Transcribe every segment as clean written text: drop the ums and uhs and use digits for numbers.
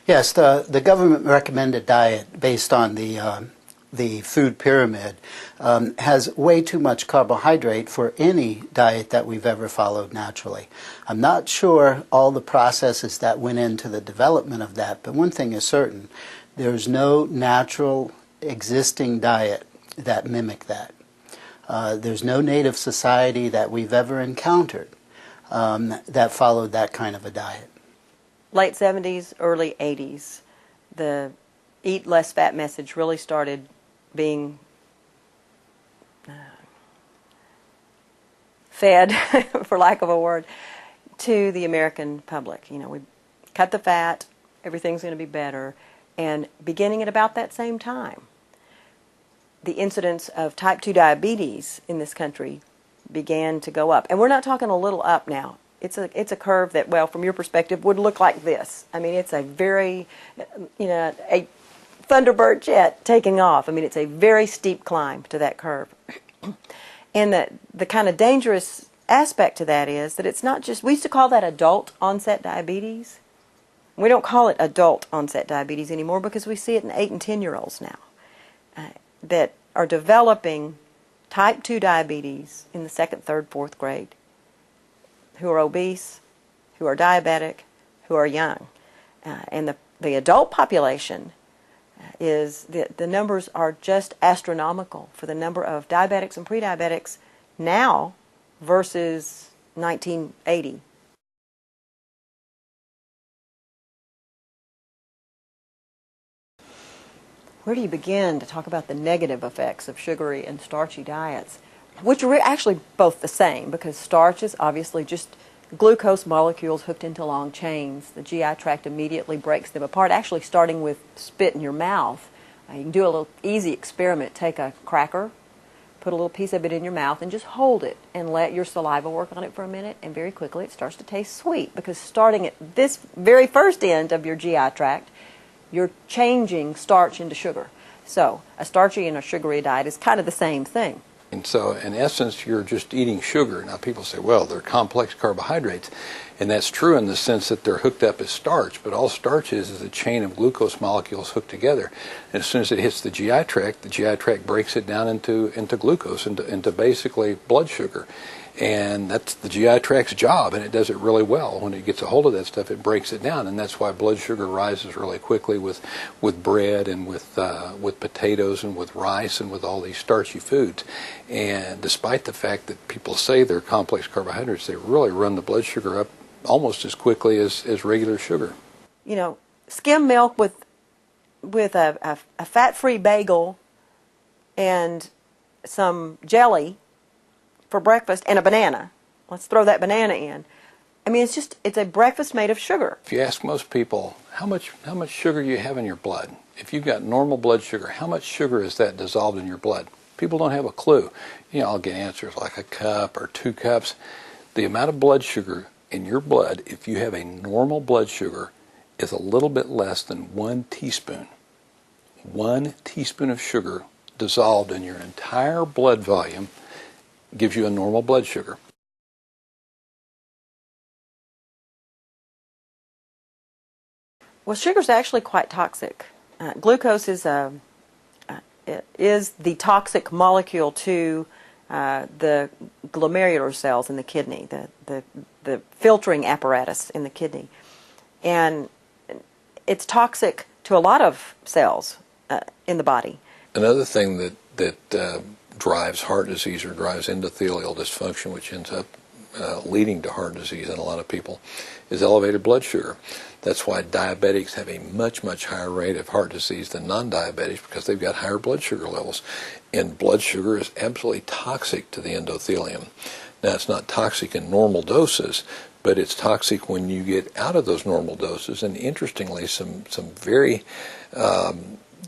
Yes, the government recommended diet based on the food pyramid has way too much carbohydrate for any diet that we've ever followed naturally. I'm not sure all the processes that went into the development of that, but one thing is certain, there's no natural existing diet that mimic that. There's no native society that we've ever encountered that followed that kind of a diet. Late 70s, early 80s, the eat less fat message really started being fed, for lack of a word, to the American public. You know, we cut the fat, everything's going to be better, and beginning at about that same time, the incidence of type 2 diabetes in this country began to go up. And we're not talking a little up now. It's a curve that, well, from your perspective, would look like this. I mean, it's a very, you know, a Thunderbird jet taking off. I mean, it's a very steep climb to that curve. And the kind of dangerous aspect to that is that it's not just, we used to call that adult onset diabetes. We don't call it adult onset diabetes anymore because we see it in 8 and 10-year-olds now that are developing type 2 diabetes in the 2nd, 3rd, 4th grade, who are obese, who are diabetic, who are young. And the adult population is, the numbers are just astronomical for the number of diabetics and pre-diabetics now versus 1980. Where do you begin to talk about the negative effects of sugary and starchy diets, which are actually both the same, because starch is obviously just glucose molecules hooked into long chains. The GI tract immediately breaks them apart, actually starting with spit in your mouth. You can do a little easy experiment. Take a cracker, put a little piece of it in your mouth, and just hold it and let your saliva work on it for a minute, and very quickly it starts to taste sweet, because starting at this very first end of your GI tract, you're changing starch into sugar. So a starchy and a sugary diet is kind of the same thing. And so, in essence, you're just eating sugar. Now, people say, well, they're complex carbohydrates. And that's true in the sense that they're hooked up as starch. But all starch is a chain of glucose molecules hooked together. And as soon as it hits the GI tract breaks it down into glucose, into basically blood sugar. And that's the GI tract's job, and it does it really well. When it gets a hold of that stuff, it breaks it down, and that's why blood sugar rises really quickly with bread and with potatoes and with rice and with all these starchy foods. And despite the fact that people say they're complex carbohydrates, they really run the blood sugar up almost as quickly as regular sugar. You know, skim milk with a fat-free bagel and some jelly for breakfast, and a banana. Let's throw that banana in. I mean, it's a breakfast made of sugar. If you ask most people, how much sugar you have in your blood? If you've got normal blood sugar, how much sugar is that dissolved in your blood? People don't have a clue. You know, I'll get answers like a cup or 2 cups. The amount of blood sugar in your blood, if you have a normal blood sugar, is a little bit less than 1 teaspoon. 1 teaspoon of sugar dissolved in your entire blood volume gives you a normal blood sugar. Well, sugar is actually quite toxic. Glucose is the toxic molecule to the glomerular cells in the kidney, the filtering apparatus in the kidney, and it's toxic to a lot of cells in the body. Another thing that drives heart disease or drives endothelial dysfunction, which ends up leading to heart disease in a lot of people, is elevated blood sugar. That's why diabetics have a much, much higher rate of heart disease than non-diabetics, because they've got higher blood sugar levels. And blood sugar is absolutely toxic to the endothelium. Now, it's not toxic in normal doses, but it's toxic when you get out of those normal doses. And interestingly, some very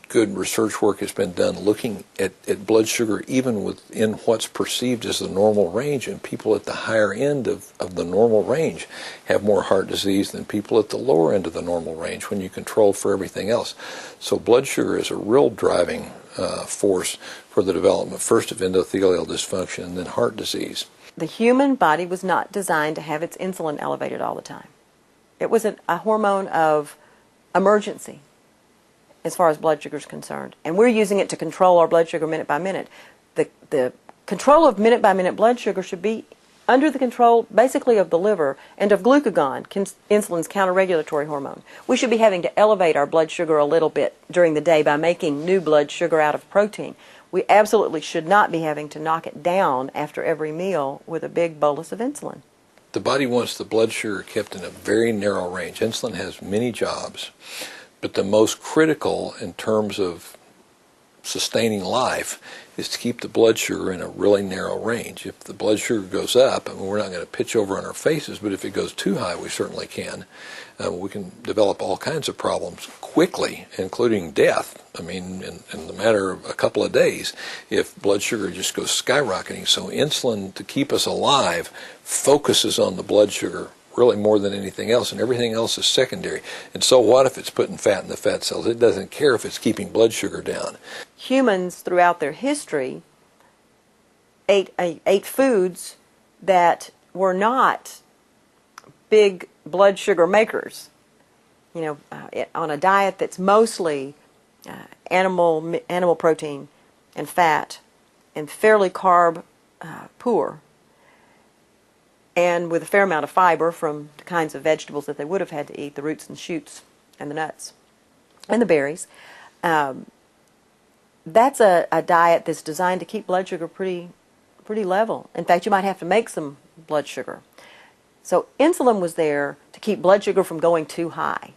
good research work has been done looking at blood sugar even within what's perceived as the normal range, and people at the higher end of the normal range have more heart disease than people at the lower end of the normal range when you control for everything else. So blood sugar is a real driving force for the development, first of endothelial dysfunction and then heart disease. The human body was not designed to have its insulin elevated all the time. It was a hormone of emergency as far as blood sugar is concerned. And we're using it to control our blood sugar minute by minute. The control of minute by minute blood sugar should be under the control basically of the liver and of glucagon, insulin's counter-regulatory hormone. We should be having to elevate our blood sugar a little bit during the day by making new blood sugar out of protein. We absolutely should not be having to knock it down after every meal with a big bolus of insulin. The body wants the blood sugar kept in a very narrow range. Insulin has many jobs, but the most critical in terms of sustaining life is to keep the blood sugar in a really narrow range. If the blood sugar goes up, I mean, we're not going to pitch over on our faces, but if it goes too high, we certainly can. We can develop all kinds of problems quickly, including death. I mean, in the matter of a couple of days, if blood sugar just goes skyrocketing. So insulin, to keep us alive, focuses on the blood sugar really more than anything else, and everything else is secondary. And so what if it's putting fat in the fat cells? It doesn't care if it's keeping blood sugar down. Humans throughout their history ate foods that were not big blood sugar makers. You know, on a diet that's mostly animal protein and fat and fairly carb poor, and with a fair amount of fiber from the kinds of vegetables that they would have had to eat, the roots and shoots and the nuts and the berries. That's a diet that's designed to keep blood sugar pretty level. In fact, you might have to make some blood sugar. So insulin was there to keep blood sugar from going too high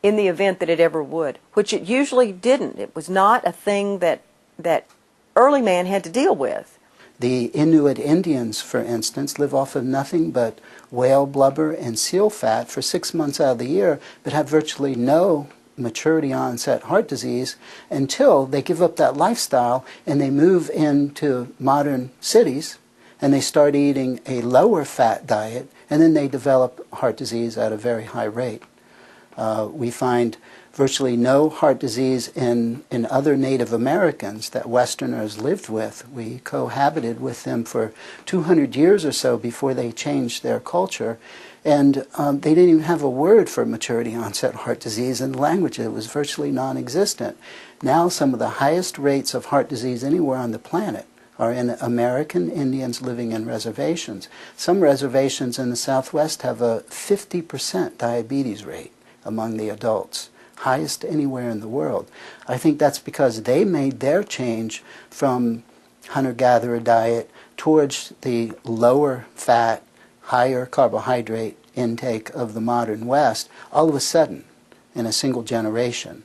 in the event that it ever would, which it usually didn't. It was not a thing that early man had to deal with. The Inuit Indians, for instance, live off of nothing but whale blubber and seal fat for 6 months out of the year, but have virtually no maturity onset heart disease until they give up that lifestyle and they move into modern cities and they start eating a lower fat diet, and then they develop heart disease at a very high rate. We find virtually no heart disease in other Native Americans that Westerners lived with. We cohabited with them for 200 years or so before they changed their culture. And they didn't even have a word for maturity onset heart disease in the language. It was virtually non-existent. Now some of the highest rates of heart disease anywhere on the planet are in American Indians living in reservations. Some reservations in the Southwest have a 50% diabetes rate among the adults, highest anywhere in the world. I think that's because they made their change from hunter-gatherer diet towards the lower fat, higher carbohydrate intake of the modern West all of a sudden in a single generation.